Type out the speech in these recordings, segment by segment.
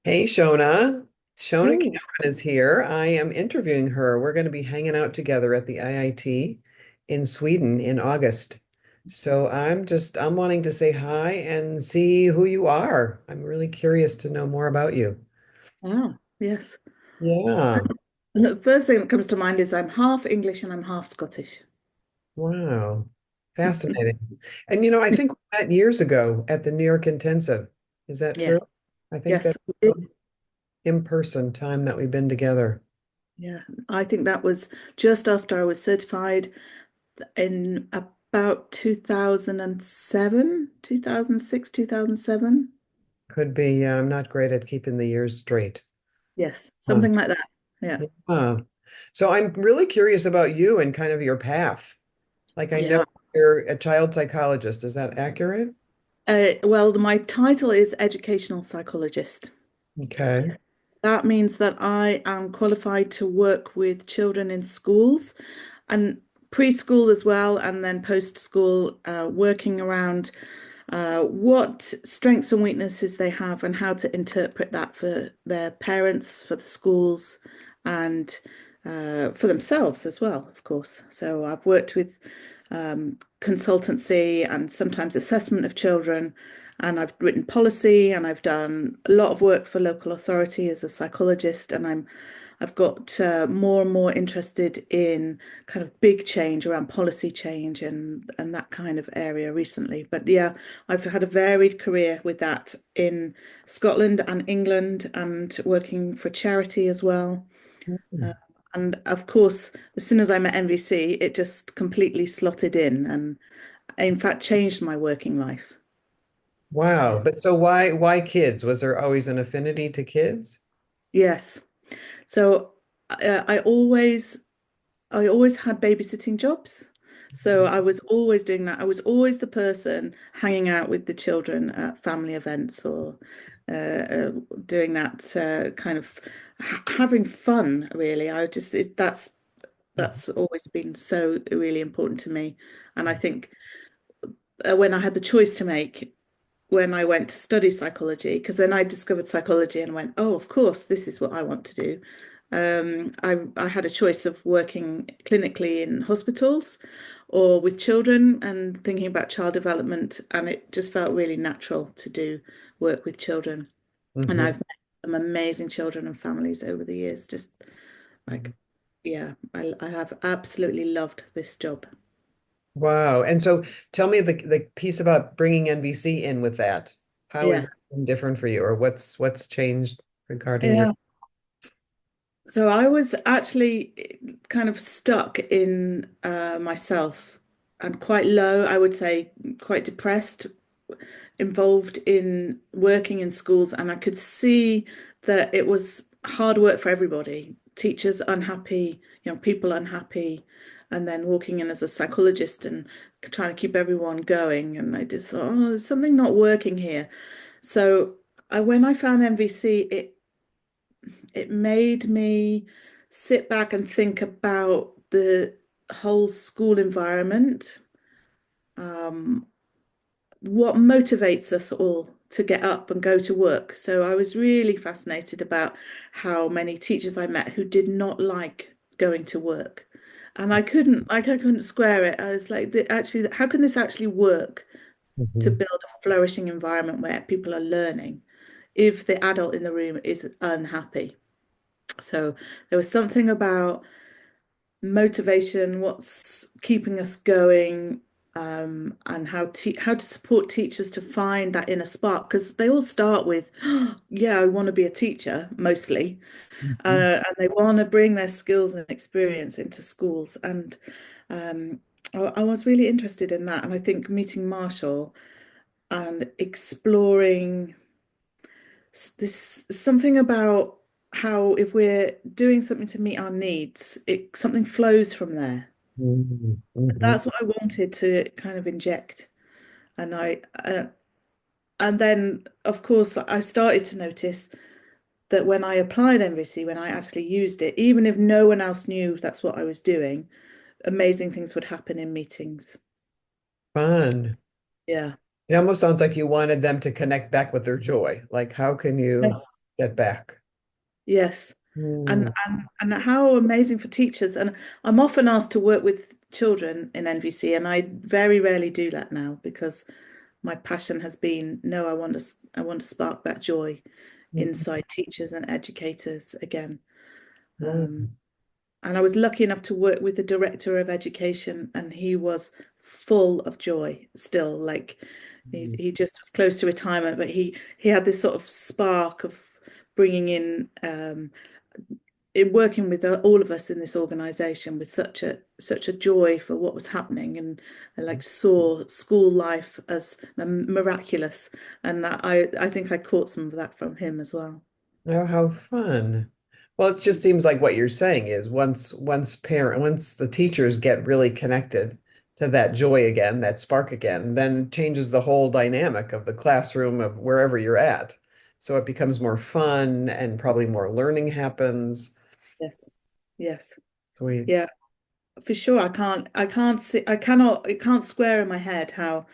Hey, Shona. Shona Hey. Cameron is here. I am interviewing her. We're going to be hanging out together at the IIT in Sweden in August. So I'm wanting to say hi and see who you are. I'm really curious to know more about you. Ah, yes. Yeah. And the first thing that comes to mind is I'm half English and I'm half Scottish. Wow. Fascinating. And I think we met years ago at the New York Intensive. Is that true? Yes, I think yes, that we did. in-person time that we've been together. Yeah, I think that was just after I was certified in about 2007, 2006, 2007. Could be, yeah, I'm not great at keeping the years straight. Yes, Huh. something like that. Yeah, Yeah. So I'm really curious about you and kind of your path. Like I know yeah. you're a child psychologist. Is that accurate? Well, my title is educational psychologist. Okay. That means that I am qualified to work with children in schools and preschool as well, and then post school, working around what strengths and weaknesses they have and how to interpret that for their parents, for the schools, and for themselves as well, of course. So I've worked with consultancy and sometimes assessment of children. And I've written policy and I've done a lot of work for local authority as a psychologist. And I've got more and more interested in kind of big change around policy change and that kind of area recently. But yeah, I've had a varied career with that in Scotland and England and working for charity as well. Uh, and of course, as soon as I met NVC, it just completely slotted in and in fact changed my working life. Wow. But so why kids? Was there always an affinity to kids? Yes. So I always had babysitting jobs. So I was always doing that. I was always the person hanging out with the children at family events or doing that kind of having fun, really. That's always been so really important to me. And I think when I had the choice to make when I went to study psychology, because then I discovered psychology and went, oh, of course, this is what I want to do. I had a choice of working clinically in hospitals or with children and thinking about child development, and it just felt really natural to do work with children. And Hmm. I've met some amazing children and families over the years. Just like, yeah, I have absolutely loved this job. Wow. And so tell me the piece about bringing NBC in with that. How is Yeah. that been different for you, or what's changed regarding your Yeah. So I was actually kind of stuck in myself and quite low, I would say, quite depressed, involved in working in schools, and I could see that it was hard work for everybody. Teachers unhappy, people unhappy, and then walking in as a psychologist and trying to keep everyone going. And I just thought, oh, there's something not working here. So when I found MVC, it made me sit back and think about the whole school environment, um, what motivates us all to get up and go to work. So I was really fascinated about how many teachers I met who did not like going to work. And I couldn't square it. I was like, actually, how can this actually work to Mhm. build a flourishing environment where people are learning if the adult in the room is unhappy? So there was something about motivation, what's keeping us going, and how to support teachers to find that inner spark because they all start with, "Oh, yeah, I want to be a teacher mostly, Mhm. and they want to bring their skills and experience into schools. And I was really interested in that, and I think meeting Marshall and exploring this something about how if we're doing something to meet our needs, it something flows from there. Mhm. Mhm. That's what I wanted to kind of inject. And and then of course I started to notice that when I applied MVC, when I actually used it, even if no one else knew that's what I was doing, amazing things would happen in meetings. Fun. Yeah. It almost sounds like you wanted them to connect back with their joy. Like, how can you Yes. get back? Yes. And Hmm. and how amazing for teachers. And I'm often asked to work with children in NVC, and I very rarely do that now because my passion has been, no, I want to spark that joy inside teachers and educators again. Um, Hmm. and I was lucky enough to work with the director of education, and he was full of joy still. Like he just was close to retirement, but he had this sort of spark of bringing in working with all of us in this organization with such a joy for what was happening, and like saw school life as miraculous, and that I think I caught some of that from him as well. Oh, how fun. Well, it just seems like what you're saying is once the teachers get really connected to that joy again, that spark again, then changes the whole dynamic of the classroom of wherever you're at. So it becomes more fun and probably more learning happens. Yes, yes, Sweet. yeah, for sure. I can't see, I cannot, it can't square in my head how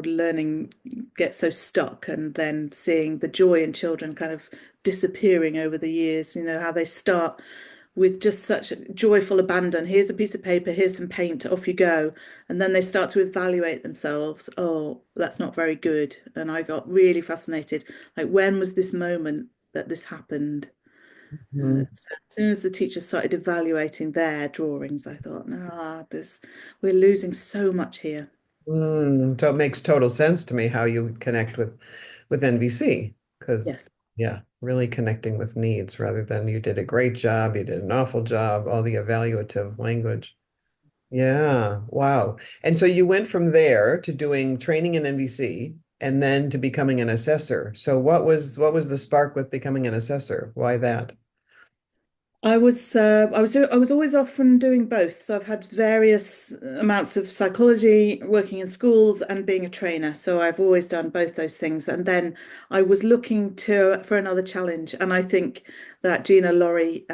learning gets so stuck, and then seeing the joy in children kind of disappearing over the years, how they start with just such joyful abandon. Here's a piece of paper, here's some paint, off you go. And then they start to evaluate themselves. Oh, that's not very good. And I got really fascinated. Like, when was this moment that this happened? Mhm. So as soon as the teachers started evaluating their drawings, I thought, no, we're losing so much here. So it makes total sense to me how you connect with NVC because Yes. yeah, really connecting with needs rather than you did a great job, you did an awful job, all the evaluative language. Yeah, wow. And so you went from there to doing training in NVC and then to becoming an assessor. So what was the spark with becoming an assessor? Why that? I was always often doing both. So I've had various amounts of psychology, working in schools, and being a trainer. So I've always done both those things. And then I was looking to for another challenge, and I think that Gina Laurie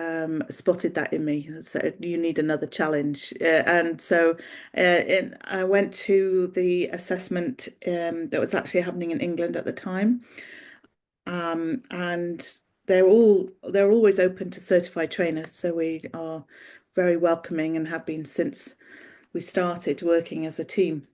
spotted that in me. Said you need another challenge, and so I went to the assessment that was actually happening in England at the time. And they're always open to certified trainers, so we are very welcoming and have been since we started working as a team.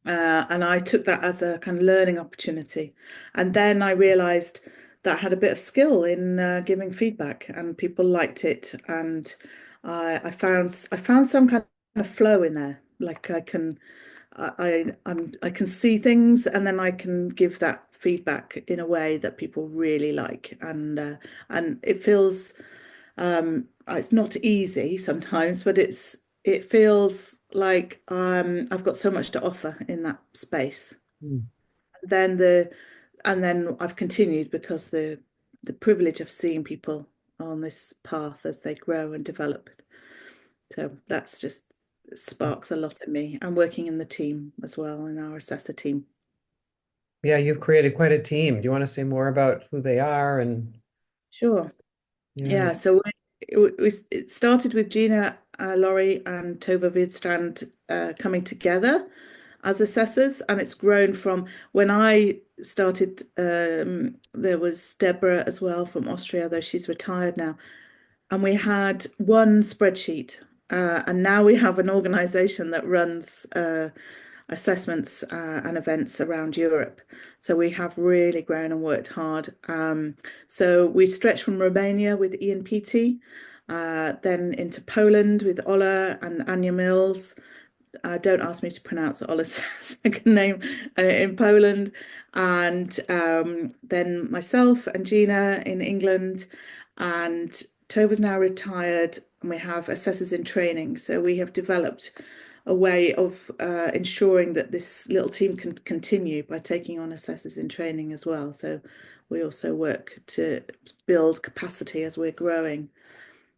And I took that as a kind of learning opportunity. And then I realized that I had a bit of skill in giving feedback, and people liked it. And I found some kind of flow in there. Like I can see things, and then I can give that feedback in a way that people really like, and it feels it's not easy sometimes, but it feels like I've got so much to offer in that space. Hmm. Then and then I've continued because the privilege of seeing people on this path as they grow and develop. So that's just sparks a lot in me. I'm working in the team as well, in our assessor team. Yeah, you've created quite a team. Do you want to say more about who they are and Sure. yeah. Yeah. So it started with Gina Laurie and Tova Vidstrand coming together as assessors, and it's grown from when I started. There was Deborah as well from Austria, though she's retired now, and we had one spreadsheet. And now we have an organization that runs assessments and events around Europe. So we have really grown and worked hard. So we stretched from Romania with Ian Peaty, then into Poland with Ola and Anya Mills. Don't ask me to pronounce Ola's second name in Poland. And then myself and Gina in England. And Tova's now retired, and we have assessors in training. So we have developed a way of ensuring that this little team can continue by taking on assessors in training as well. So we also work to build capacity as we're growing.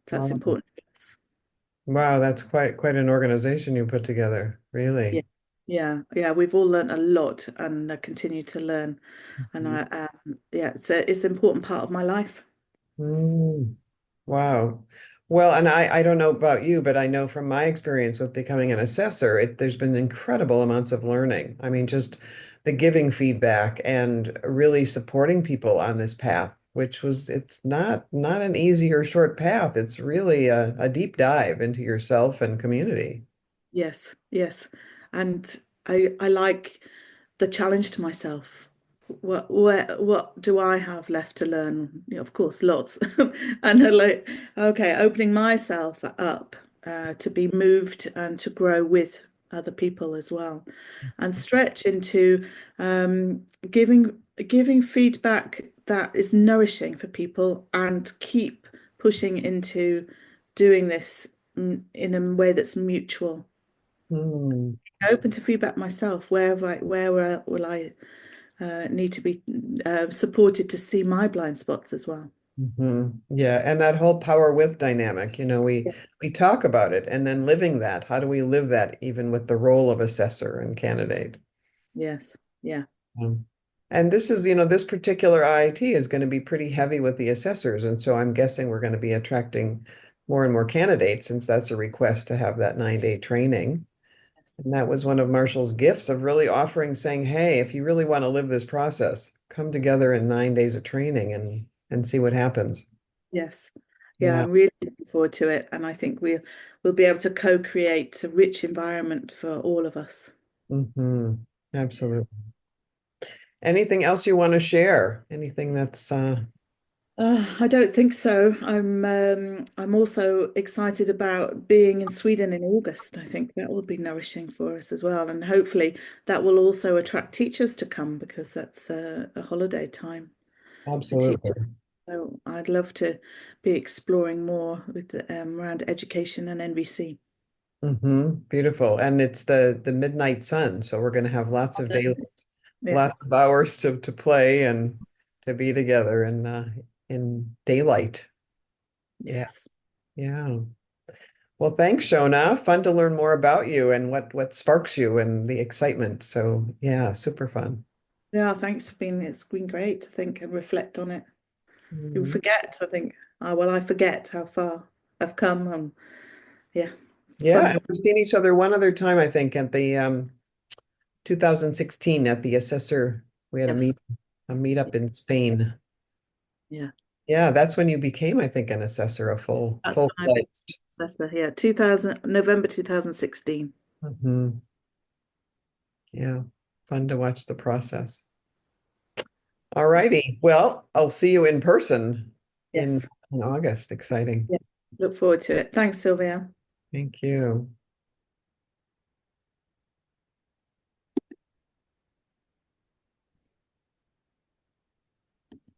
That's Wow. important to us. Wow, that's quite an organization you put together, Yeah. really. Yeah. We've all learned a lot and continue to learn. And Mhm. yeah, it's an important part of my life. Mm. Wow. Well, and I don't know about you, but I know from my experience with becoming an assessor, there's been incredible amounts of learning. I mean, just the giving feedback and really supporting people on this path, which was it's not an easy or short path. It's really a deep dive into yourself and community. Yes, yes. And I like the challenge to myself. What do I have left to learn? You know, of course, lots. And I like, okay, opening myself up to be moved and to grow with other people as well, and stretch into giving feedback that is nourishing for people, and keep pushing into doing this in a way that's mutual. Hmm. Open to feedback myself. Will I need to be supported to see my blind spots as well? Yeah, and that whole power with dynamic, we talk about it and then living that. How do we live that even with the role of assessor and candidate? Yes. Yeah. Um, and this is, this particular IIT is going to be pretty heavy with the assessors, and so I'm guessing we're going to be attracting more and more candidates since that's a request to have that 9-day training. Yes. And that was one of Marshall's gifts of really offering, saying, "Hey, if you really want to live this process, come together in 9 days of training and see what happens." Yes. Yeah, Yeah. I'm really looking forward to it, and I think we'll be able to co-create a rich environment for all of us. Absolutely. Anything else you want to share? Anything that's I don't think so. I'm also excited about being in Sweden in August. I think that will be nourishing for us as well, and hopefully that will also attract teachers to come, because that's a holiday time for absolutely. teachers. So I'd love to be exploring more with around education and NVC. Beautiful. And it's the midnight sun, so we're going to have lots of daylight, lots Yes, of hours to play and to be together in daylight. Yeah. yes. Yeah. Well, thanks, Shona. Fun to learn more about you and what sparks you and the excitement. So, yeah, super fun. Yeah, thanks for being, it's been great to think and reflect on it. You Mhm. forget, I think, oh, well, I forget how far I've come. Yeah, Yeah, fun. and we've seen each other one other time, I think, at the 2016 at the assessor. We had Yes. a meetup in Spain. Yeah. Yeah, that's when you became, I think, an assessor, a That's when I became full-fledged. assessor. Yeah, 2000, November 2016. Hmm. Yeah, fun to watch the process. All righty. Well, I'll see you in person in, Yes. in August. Exciting. Yeah. Look forward to it. Thanks, Sylvia. Thank you.